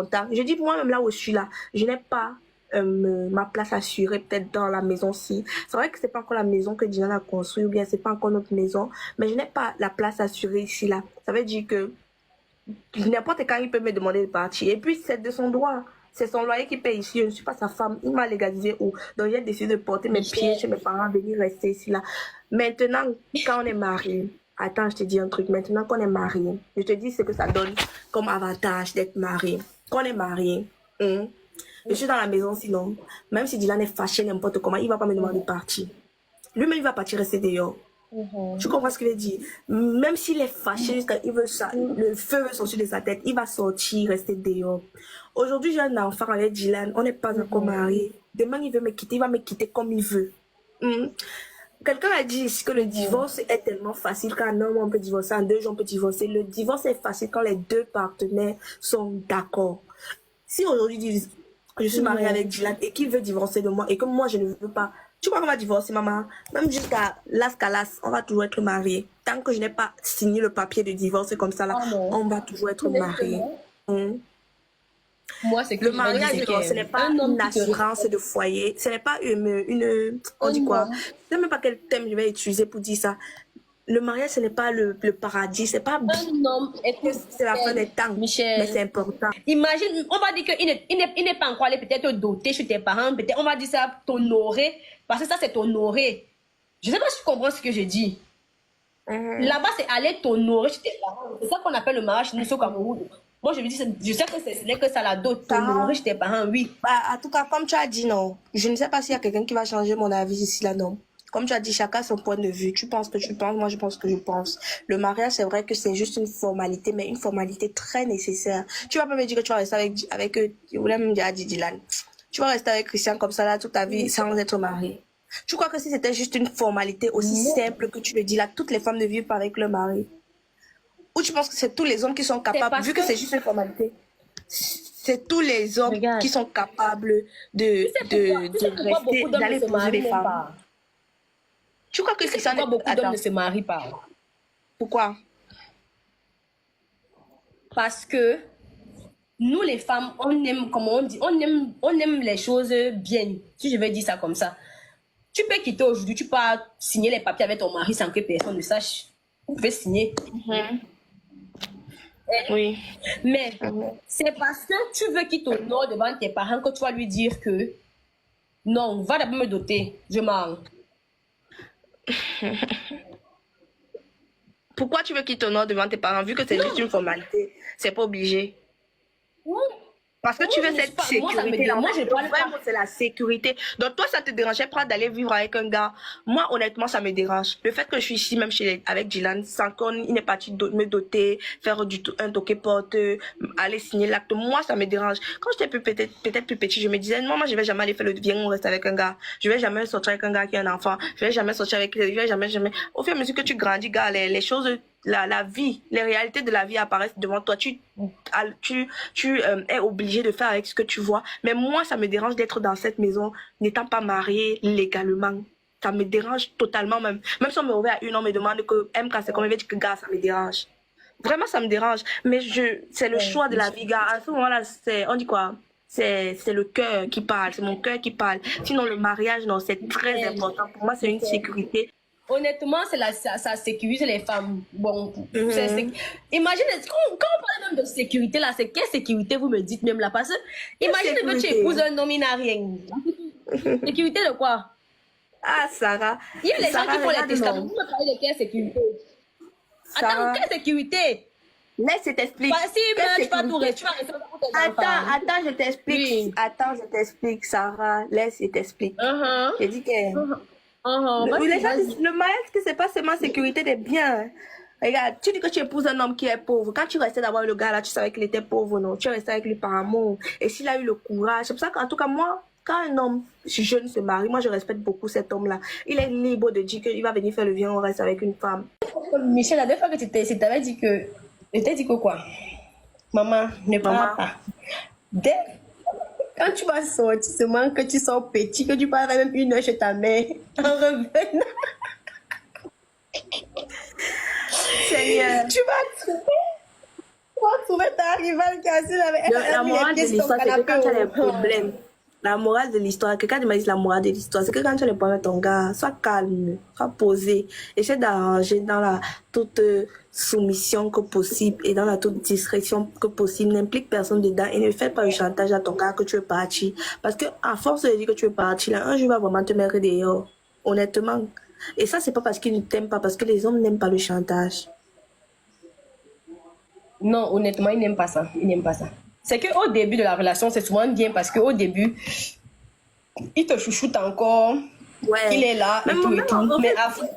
longtemps. Je dis, moi-même là où je suis là, je n'ai pas ma place assurée peut-être dans la maison-ci. C'est vrai que c'est pas encore la maison que Dylan a construite ou bien c'est pas encore notre maison, mais je n'ai pas la place assurée ici là. Ça veut dire que n'importe quand il peut me demander de partir. Et puis c'est de son droit. C'est son loyer qui paye ici. Je ne suis pas sa femme. Il m'a légalisé où. Donc j'ai décidé de porter mes pieds chez mes parents, venir rester ici là. Maintenant, quand on est marié, attends, je te dis un truc. Maintenant qu'on est marié, je te dis ce que ça donne comme avantage d'être marié. Quand on est marié, je suis dans la maison sinon. Même si Dylan est fâché n'importe comment, il ne va pas me demander de partir. Lui-même, il va partir rester dehors. Tu comprends ce que je veux dire? Même s'il est fâché, il veut ça, le feu veut sortir de sa tête, il va sortir, rester dehors. Aujourd'hui, j'ai un enfant avec Dylan, on n'est pas encore mariés. Demain, il veut me quitter, il va me quitter comme il veut. Quelqu'un a dit ici que le divorce est tellement facile qu'en un homme, on peut divorcer, en 2 jours, on peut divorcer. Le divorce est facile quand les 2 partenaires sont d'accord. Si aujourd'hui, je suis mariée avec Dylan et qu'il veut divorcer de moi et que moi, je ne veux pas, tu crois qu'on va divorcer, maman? Même jusqu'à las calas, on va toujours être mariés. Tant que je n'ai pas signé le papier de divorce comme ça, là, on va toujours être mariés. Moi, c'est que le mariage, ce n'est pas une assurance de foyer. Ce n'est pas on dit quoi? Je ne sais même pas quel thème je vais utiliser pour dire ça. Le mariage, ce n'est pas le paradis. C'est pas un homme. C'est la fin des temps. Michel, mais c'est important. Imagine, on va dire qu'il n'est pas encore allé peut-être doté chez tes parents. Peut-être on va dire ça t'honorer. Parce que ça, c'est t'honorer. Je ne sais pas si tu comprends ce que je dis. Là-bas, c'est aller t'honorer chez tes parents. C'est ça qu'on appelle le mariage nous au Cameroun. Moi, je me dis, je sais que ce n'est que ça la dot, t'honorer chez tes parents, oui. Bah, en tout cas, comme tu as dit, non. Je ne sais pas s'il y a quelqu'un qui va changer mon avis ici, là, non. Comme tu as dit, chacun son point de vue. Tu penses que tu penses, moi je pense que je pense. Le mariage, c'est vrai que c'est juste une formalité, mais une formalité très nécessaire. Tu vas pas me dire que tu vas rester avec je voulais même dire à Dylan. Tu vas rester avec Christian comme ça là toute ta vie sans être marié. Tu crois que si c'était juste une formalité aussi simple que tu le dis là, toutes les femmes ne vivent pas avec leur mari? Ou tu penses que c'est tous les hommes qui sont capables, vu que c'est juste une formalité, c'est tous les hommes qui sont capables de rester, d'aller épouser les femmes. Tu crois que c'est pourquoi beaucoup d'hommes ne se marient pas? Pourquoi? Parce que nous les femmes, on aime, comment on dit, on aime les choses bien. Si je vais dire ça comme ça. Tu peux quitter aujourd'hui, tu peux signer les papiers avec ton mari sans que personne ne sache. Vous pouvez signer. Oui. Mais c'est parce que tu veux qu'il t'honore devant tes parents que tu vas lui dire que non, va d'abord me doter, je m'en. Pourquoi tu veux qu'il t'honore devant tes parents vu que c'est juste une formalité? C'est pas obligé. Parce que tu veux cette sécurité. Moi, je parle vraiment, c'est la sécurité. Donc, toi, ça te dérangeait pas d'aller vivre avec un gars. Moi, honnêtement, ça me dérange. Le fait que je suis ici, même avec Dylan, sans qu'il n'est parti me doter, faire un toqué-porte, aller signer l'acte. Moi, ça me dérange. Quand j'étais peut-être plus petit, je me disais, non, moi, je vais jamais aller faire le viens, on reste avec un gars. Je vais jamais sortir avec un gars qui a un enfant. Je vais jamais sortir avec, je vais jamais. Au fur et à mesure que tu grandis, gars, les choses, la vie, les réalités de la vie apparaissent devant toi. Tu es obligé de faire avec ce que tu vois. Mais moi, ça me dérange d'être dans cette maison, n'étant pas mariée légalement. Ça me dérange totalement même. Même si on me revient à une, on me demande que MK, c'est comme je vais dire que gars, ça me dérange. Vraiment, ça me dérange. Mais c'est le choix de la vie, gars. À ce moment-là, on dit quoi? C'est le cœur qui parle, c'est mon cœur qui parle. Sinon, le mariage, non, c'est très important. Pour moi, c'est une sécurité. Honnêtement, ça sécurise les femmes. Bon, imagine, quand on parle même de sécurité, là, c'est quelle sécurité vous me dites même là? Parce que, imagine que tu épouses un homme, il n'a rien. Sécurité de quoi? Ah, Sarah. Il y a les gens qui font les testaments. Vous me parlez de quelle sécurité? Attends, quelle sécurité? Laisse, je t'explique. Si tu vas tout rester, tu vas rester pour tes enfants. Attends, je t'explique. Oui. Attends, je t'explique, Sarah. Laisse, je t'explique. J'ai dit que... le mariage, que c'est pas seulement sécurité des biens. Regarde, tu dis que tu épouses un homme qui est pauvre. Quand tu restais d'avoir le gars là, tu savais qu'il était pauvre, non? Tu restais avec lui par amour. Et s'il a eu le courage, c'est pour ça qu'en tout cas, moi, quand un homme jeune se marie, moi je respecte beaucoup cet homme-là. Il est libre de dire qu'il va venir faire le bien, on reste avec une femme. Michel, la dernière fois que tu t'avais dit que... Je t'ai dit que quoi? Maman, ne parle pas. Quand tu vas sortir, seulement que tu sors petit, que tu parles même 1 heure chez ta mère, en revenant. Seigneur. Tu vas trouver. trouver ta rivale qui est assise avec La morale de l'histoire, c'est que quand tu as des problèmes, la morale de l'histoire, quelqu'un m'a dit la morale de l'histoire, c'est que quand tu as des problèmes avec ton gars, sois calme, sois posé, essaie d'arranger dans la toute soumission que possible et dans la toute discrétion que possible, n'implique personne dedans et ne fais pas le chantage à ton gars que tu es parti. Parce que à force de dire que tu es parti, là, un jour il va vraiment te mettre dehors, honnêtement. Et ça, c'est pas parce qu'il ne t'aime pas, parce que les hommes n'aiment pas le chantage. Non, honnêtement, il n'aime pas ça. Il n'aime pas ça. C'est qu'au début de la relation, c'est souvent bien parce qu'au début, il te chouchoute encore. Ouais. Il est là et tout et tout. Mais après...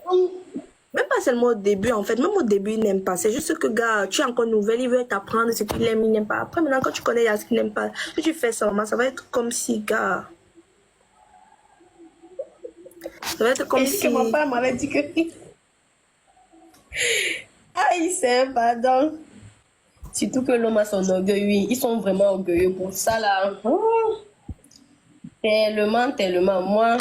Même pas seulement au début, en fait. Même au début, il n'aime pas. C'est juste que, gars, tu es encore nouvelle, il veut t'apprendre ce qu'il aime, il n'aime pas. Après, maintenant, quand tu connais ce qu'il n'aime pas, si tu fais ça, ça va être comme si, gars... Ça va être comme et si... que mon père m'avait dit que... Aïe, c'est pardon. Surtout que l'homme a son orgueil, oui. Ils sont vraiment orgueilleux pour ça, là. Oh. Tellement, tellement. Moi,